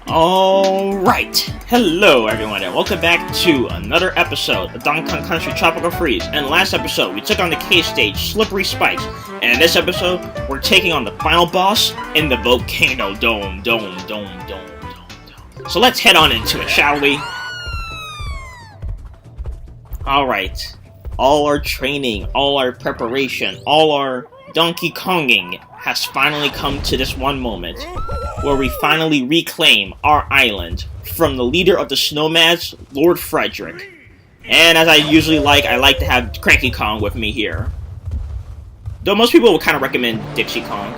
Alright, hello everyone and welcome back to another episode of Donkey Kong Country Tropical Freeze. And last episode, we took on the cave stage, Slippery Spikes. And in this episode, we're taking on the final boss in the Volcano Dome. So let's head on into it, shall we? Alright, all our training, all our preparation, all our Donkey Konging has finally come to this one moment where we finally reclaim our island from the leader of the Snowmads, Lord Frederick. And as I usually like, I like to have Cranky Kong with me here. Though most people would kind of recommend Dixie Kong.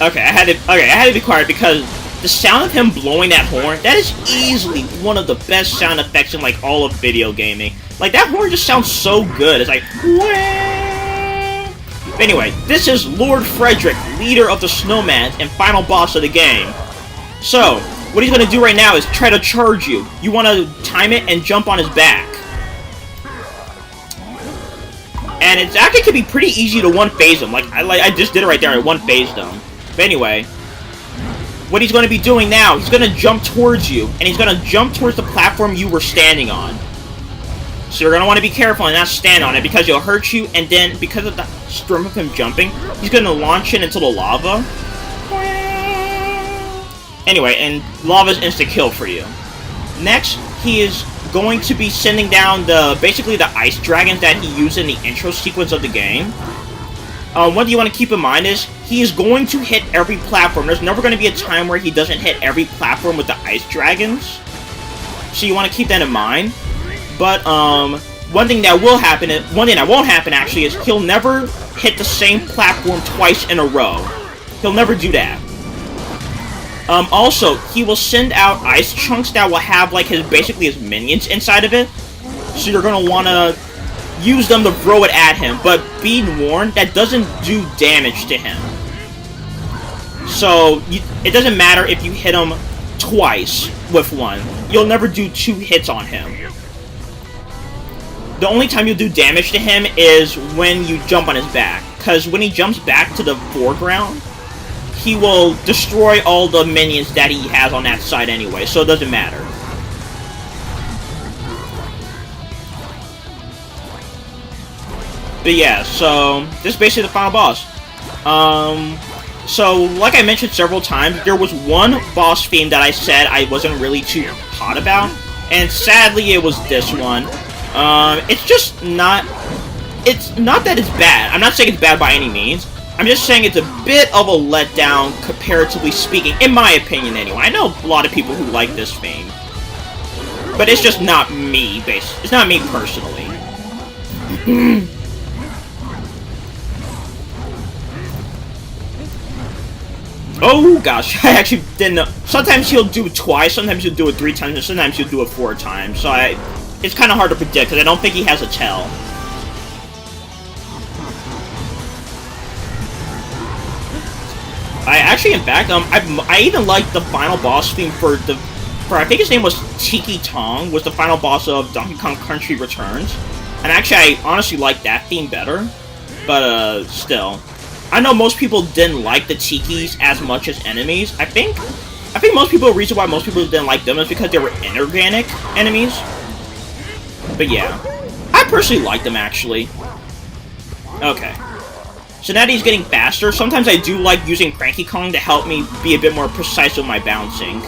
Okay, I had to be quiet because the sound of him blowing that horn, that is easily one of the best sound effects in like all of video gaming. Like that horn just sounds so good. It's like Wah! Anyway, this is Lord Frederick, leader of the Snowmads and final boss of the game. So, what he's gonna do right now is try to charge you. You wanna time it and jump on his back. And it actually can be pretty easy to one-phase him. I just did it right there, I one-phased him. But anyway, what he's going to be doing now, he's going to jump towards you, and he's going to jump towards the platform you were standing on. So you're going to want to be careful and not stand on it, because he'll hurt you, and then, because of the storm of him jumping, he's going to launch it into the lava. Anyway, and lava's instant-kill for you. Next, he is going to be sending down basically the ice dragons that he used in the intro sequence of the game. What you want to keep in mind is, he is going to hit every platform. There's never going to be a time where he doesn't hit every platform with the ice dragons. So you want to keep that in mind. But, one thing that won't happen actually is he'll never hit the same platform twice in a row. He'll never do that. Also, he will send out ice chunks that will have like basically his minions inside of it. So you're going to want to use them to throw it at him, but be warned, that doesn't do damage to him. So, it doesn't matter if you hit him twice with one. You'll never do 2 hits on him. The only time you'll do damage to him is when you jump on his back. Because when he jumps back to the foreground, he will destroy all the minions that he has on that side anyway, so it doesn't matter. But yeah, so this is basically the final boss. So like I mentioned several times, there was one boss theme that I said I wasn't really too hot about, and sadly it was this one. It's just not. It's not that it's bad. I'm not saying it's bad by any means. I'm just saying it's a bit of a letdown, comparatively speaking, in my opinion anyway. I know a lot of people who like this theme, but it's just not me. It's not me personally. Oh gosh, I actually didn't know. Sometimes he'll do it twice, sometimes he'll do it 3 times, and sometimes he'll do it 4 times. So it's kind of hard to predict, because I don't think he has a tell. In fact, I even liked the final boss theme for I think his name was Tiki Tong, was the final boss of Donkey Kong Country Returns. And actually, I honestly like that theme better. But, still. I know most people didn't like the Tikis as much as enemies. I think the reason why most people didn't like them is because they were inorganic enemies. But yeah. I personally like them, actually. Okay. So now that he's getting faster, sometimes I do like using Cranky Kong to help me be a bit more precise with my bouncing.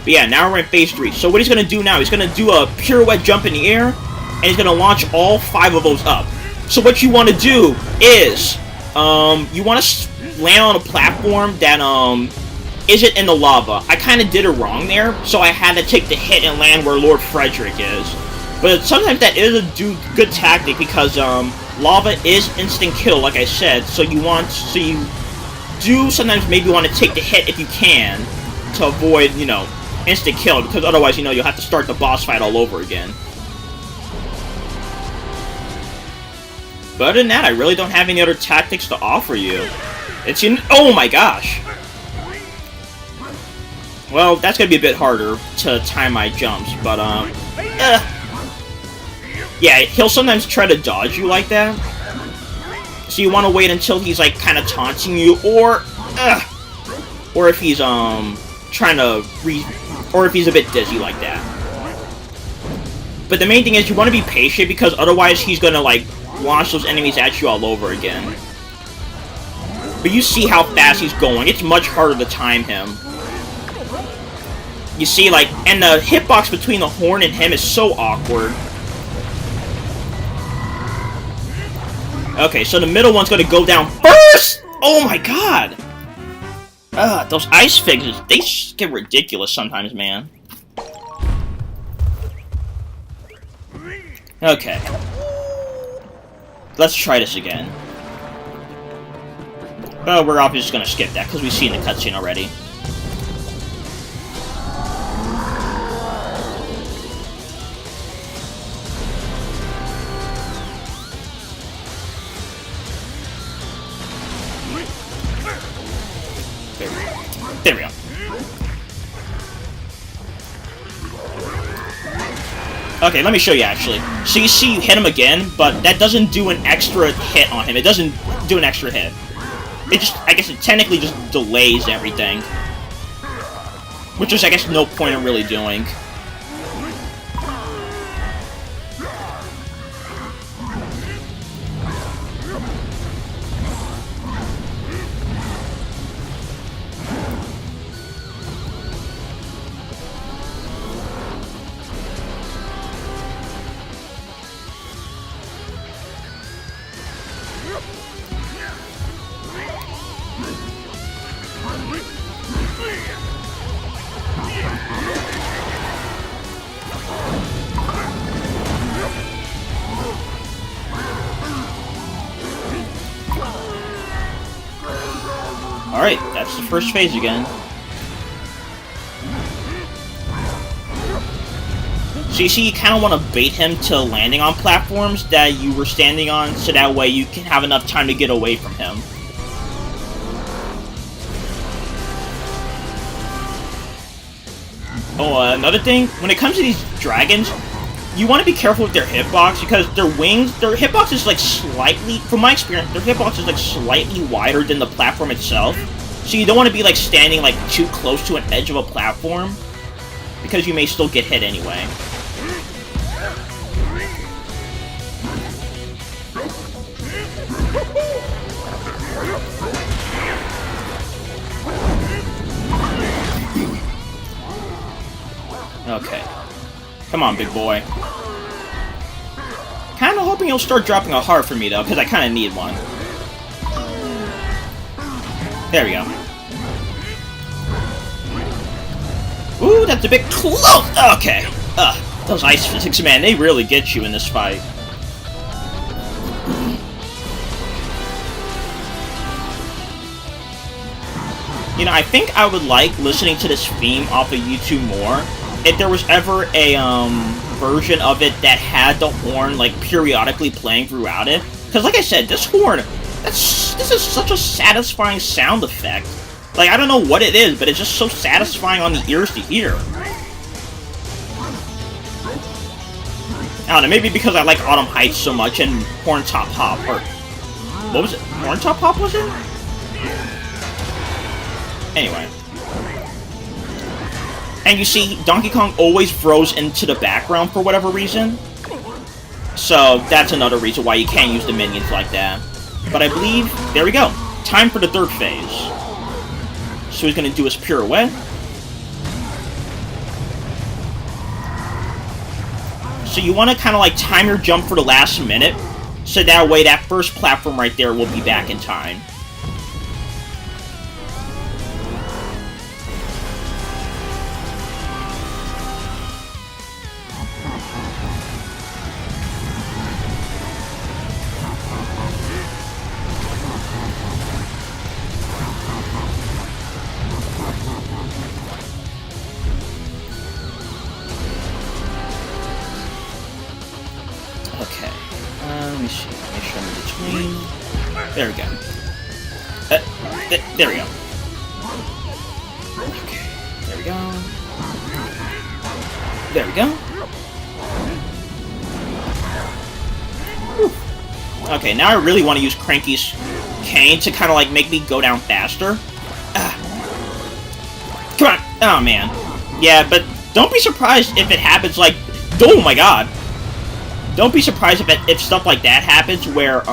But yeah, now we're in phase 3. So what he's going to do now, he's going to do a pirouette jump in the air, and he's gonna launch all 5 of those up. So what you want to do is, you want to land on a platform that, isn't in the lava. I kind of did it wrong there, so I had to take the hit and land where Lord Frederick is. But sometimes that is a good tactic because, lava is instant kill, like I said, so you do sometimes maybe want to take the hit if you can to avoid, you know, instant kill, because otherwise, you know, you'll have to start the boss fight all over again. But other than that, I really don't have any other tactics to offer you. Oh my gosh! Well, that's gonna be a bit harder to time my jumps, but, yeah, he'll sometimes try to dodge you like that. So you want to wait until he's, like, kind of taunting you, or if he's, trying to or if he's a bit dizzy like that. But the main thing is you want to be patient, because otherwise he's gonna, like, launch those enemies at you all over again. But you see how fast he's going. It's much harder to time him. You see, like, and the hitbox between the horn and him is so awkward. Okay, so the middle one's gonna go down first! Oh my god! Those ice figs, they get ridiculous sometimes, man. Okay. Let's try this again. Well, we're obviously just gonna skip that, because we've seen the cutscene already. There we go. Okay, let me show you, actually. So you see you hit him again, but that doesn't do an extra hit on him. It doesn't do an extra hit. It just, I guess it technically just delays everything. Which is, I guess, no point in really doing. Alright, that's the first phase again. So you see, you kind of want to bait him to landing on platforms that you were standing on, so that way you can have enough time to get away from him. Oh, another thing, when it comes to these dragons, you want to be careful with their hitbox, because their hitbox is, like, slightly, from my experience, their hitbox is, like, slightly wider than the platform itself. So you don't want to be, like, standing, like, too close to an edge of a platform, because you may still get hit anyway. Okay. Come on, big boy. Kinda hoping he'll start dropping a heart for me, though, because I kinda need one. There we go. Ooh, that's a bit close! Okay. Those ice physics, man, they really get you in this fight. You know, I think I would like listening to this theme off of YouTube more if there was ever a, version of it that had the horn, like, periodically playing throughout it. Because, like I said, this horn, this is such a satisfying sound effect. Like, I don't know what it is, but it's just so satisfying on the ears to hear. I don't know, maybe because I like Autumn Heights so much and Horn Top Hop, or... What was it? Horn Top Hop, was it? Anyway. And you see, Donkey Kong always throws into the background for whatever reason. So, that's another reason why you can't use the minions like that. But I believe... There we go. Time for the third phase. So he's gonna do his pirouette. So you want to kind of like time your jump for the last minute, so that way that first platform right there will be back in time. Okay, let me see. Make sure I'm in between. There we go. There we go. Okay, there we go. There we go. Whew. Okay, now I really want to use Cranky's cane to kind of like make me go down faster. Come on! Oh man. Yeah, but don't be surprised if it happens like... Oh my god! Don't be surprised if stuff like that happens where,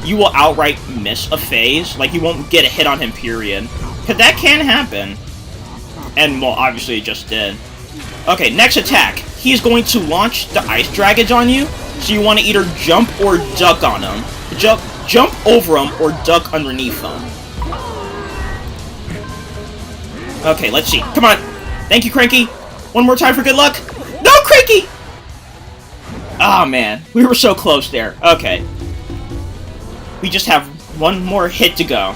you will outright miss a phase. Like, you won't get a hit on him, period. Because that can happen. And, well, obviously it just did. Okay, next attack. He's going to launch the ice dragons on you, so you want to either jump or duck on him. Jump over him or duck underneath him. Okay, let's see. Come on. Thank you, Cranky. One more time for good luck. No, Cranky! Oh man, we were so close there. Okay. We just have one more hit to go.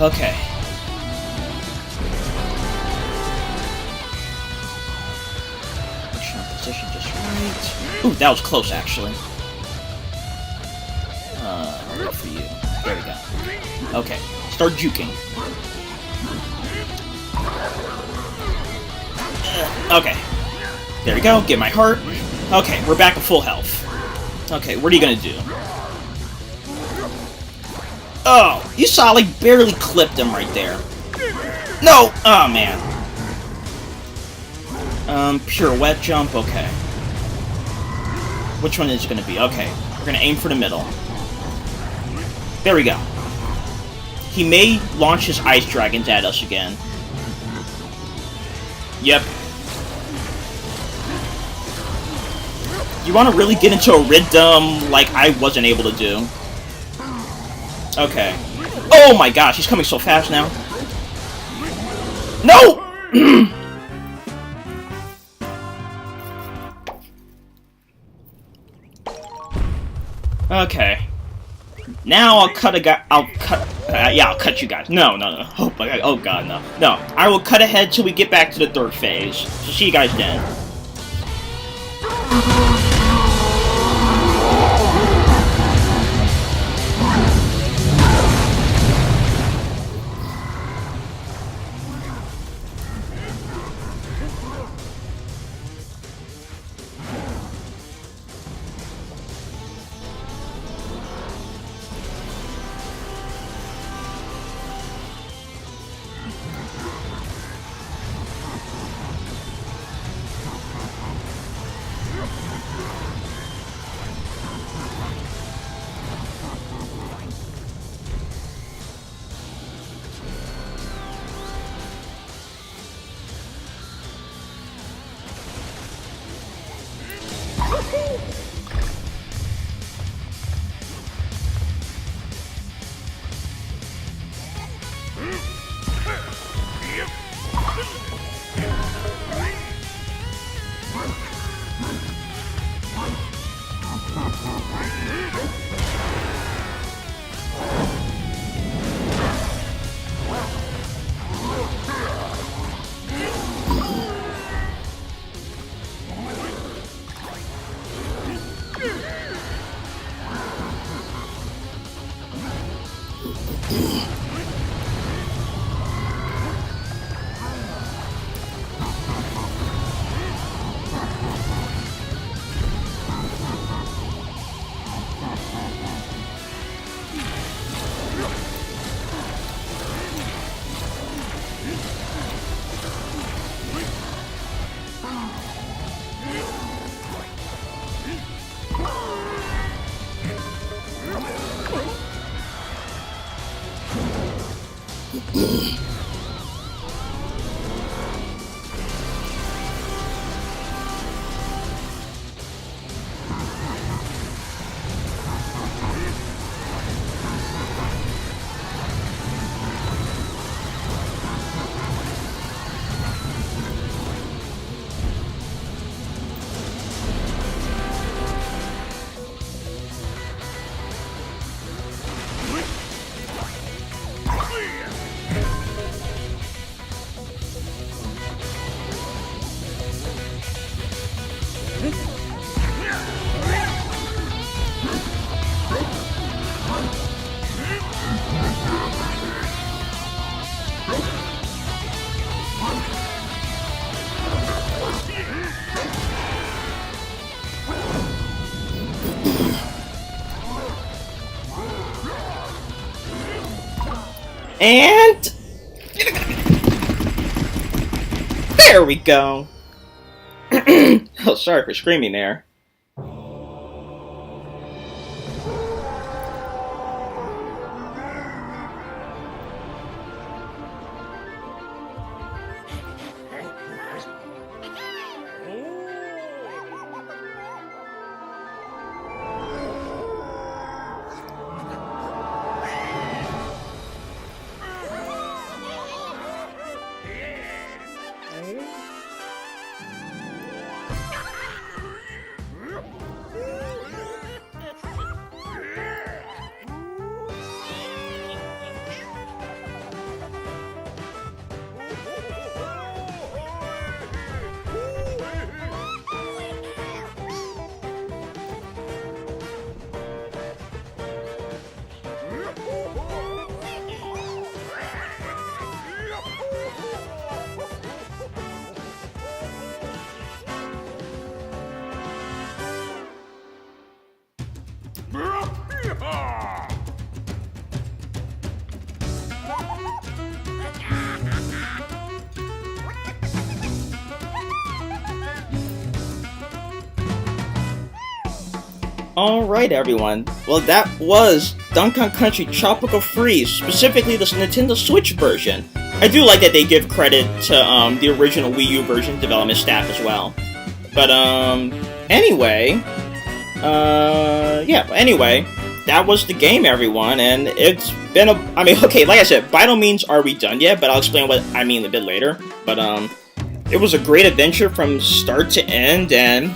Okay. Position just right. Ooh, that was close, actually. Wait for you. There we go. Okay, start juking. Okay. There we go, get my heart. Okay, we're back to full health. Okay, what are you gonna do? Oh, you saw, like, barely clipped him right there. No! Oh, man. Pirouette jump, okay. Which one is it gonna be? Okay, we're gonna aim for the middle. There we go. He may launch his ice dragons at us again. Yep. You want to really get into a rhythm like I wasn't able to do. Okay. Oh my gosh, he's coming so fast now. No! Okay. Now I'll cut a guy. I'll cut you guys. No. Oh my god. Oh god, no. No. I will cut ahead till we get back to the third phase. So see you guys then. And there we go. Oh, sorry for screaming there. Alright everyone, well that was Donkey Kong Country Tropical Freeze, specifically the Nintendo Switch version. I do like that they give credit to the original Wii U version development staff as well. But anyway, that was the game everyone, and it's been okay, like I said, by no means are we done yet, but I'll explain what I mean a bit later. But it was a great adventure from start to end, and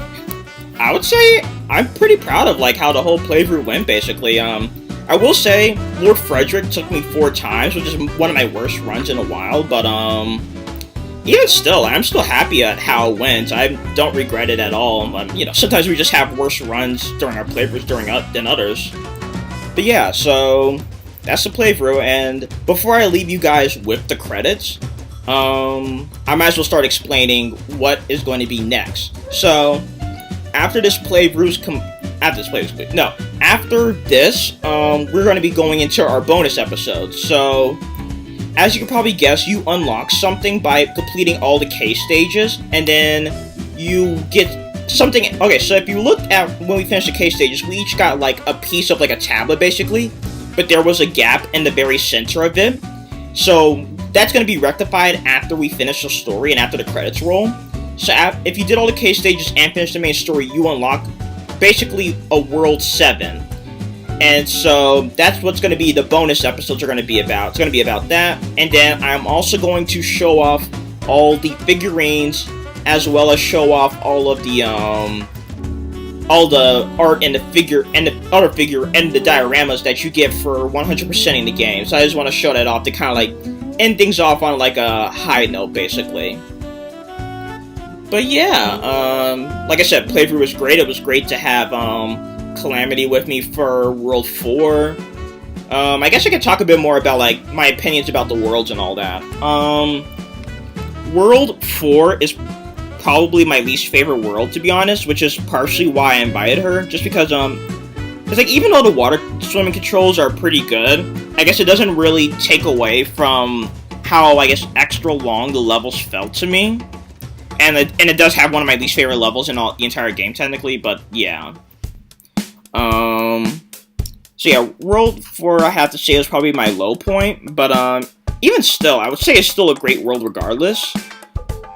I would say I'm pretty proud of like how the whole playthrough went basically. I will say Lord Frederick took me 4 times, which is one of my worst runs in a while, but even still, I'm still happy at how it went. I don't regret it at all. You know, sometimes we just have worse runs during our playthroughs than others. But yeah, so that's the playthrough, and before I leave you guys with the credits, I might as well start explaining what is going to be next. So after this, we're going to be going into our bonus episodes. So, as you can probably guess, you unlock something by completing all the case stages, and then you get something. Okay, so if you look at when we finished the case stages, we each got like a piece of like a tablet basically, but there was a gap in the very center of it. So that's going to be rectified after we finish the story and after the credits roll. So if you did all the case stages and finished the main story, you unlock basically a World 7. And so that's what's going to be the bonus episodes are going to be about. It's going to be about that. And then I'm also going to show off all the figurines, as well as show off all of the art and the figure and the other figure and the dioramas that you get for 100%ing the game. So I just want to show that off to kind of like end things off on like a high note basically. But yeah, like I said, playthrough was great. It was great to have Calamity with me for World 4. I guess I could talk a bit more about like my opinions about the worlds and all that. World 4 is probably my least favorite world, to be honest, which is partially why I invited her, just because it's like even though the water swimming controls are pretty good, I guess it doesn't really take away from how I guess extra long the levels felt to me. And it does have one of my least favorite levels in the entire game, technically, but yeah. So yeah, World 4, I have to say, is probably my low point, but even still, I would say it's still a great world regardless.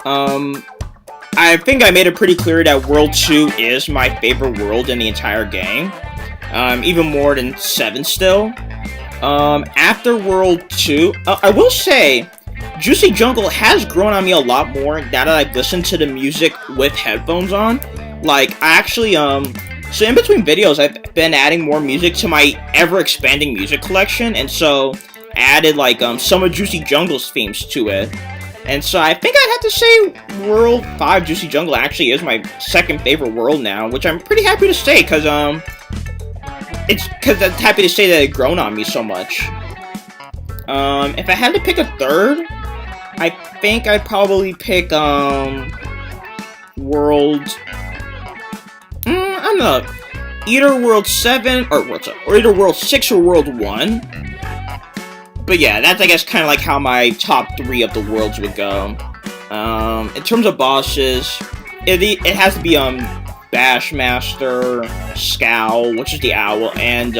I think I made it pretty clear that World 2 is my favorite world in the entire game. Even more than 7 still. After World 2, I will say, Juicy Jungle has grown on me a lot more now that I've listened to the music with headphones on. Like, I actually, so in between videos, I've been adding more music to my ever-expanding music collection, and so added, like, some of Juicy Jungle's themes to it. And so I think I'd have to say World 5 Juicy Jungle actually is my second favorite world now, which I'm pretty happy to say, because, I'm happy to say that it's grown on me so much. If I had to pick a third, I think I'd probably pick, World... I don't know. Either World 7, or either World 6 or World 1. But yeah, that's, I guess, kind of like how my top 3 of the worlds would go. In terms of bosses, it has to be, Bashmaster, Scowl, which is the owl, and,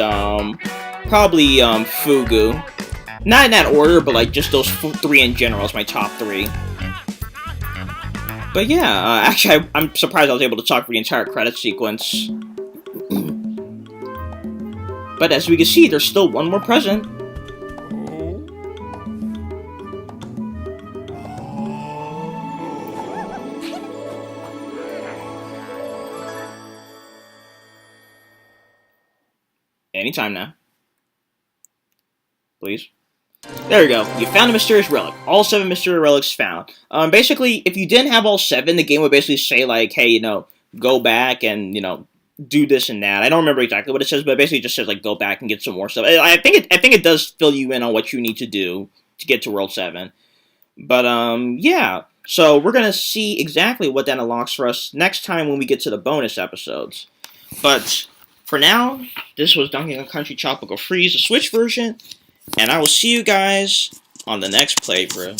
probably, Fugu. Not in that order, but, like, just those 3 in general is my top 3. But yeah, actually, I'm surprised I was able to talk for the entire credit sequence. But as we can see, there's still one more present. Anytime now. Please. There we go. You found a mysterious relic. All 7 mysterious relics found. Basically, if you didn't have all 7, the game would basically say, like, hey, go back and, do this and that. I don't remember exactly what it says, but it basically just says, like, go back and get some more stuff. I think it does fill you in on what you need to do to get to World 7. But, yeah. So, we're gonna see exactly what that unlocks for us next time when we get to the bonus episodes. But... for now, this was Donkey Kong Country Tropical Freeze, the Switch version, and I will see you guys on the next playthrough.